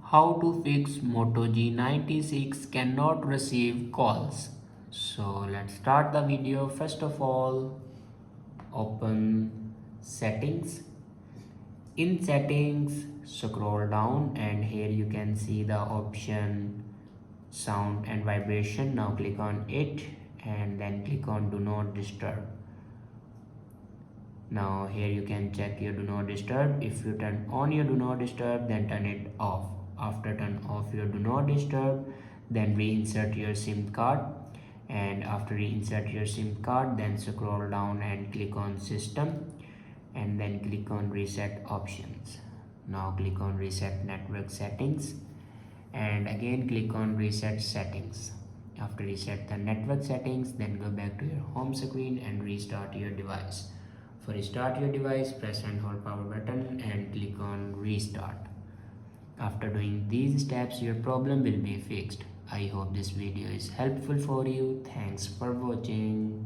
How to fix Moto G96 cannot receive calls. So let's start the video. First of all, open settings. In settings, scroll down and here you can see the option sound and vibration. Now click on it and then click on do not disturb. Now here you can check your do not disturb. If you turn on your do not disturb, then turn it off. After turn off your do not disturb, then reinsert your SIM card, and after reinsert your SIM card, then scroll down and click on system and then click on reset options. Now click on reset network settings and again click on reset settings. After reset the network settings, then go back to your home screen and restart your device. For restart your device, press and hold power button and click on restart. After doing these steps, your problem will be fixed. I hope this video is helpful for you. Thanks for watching.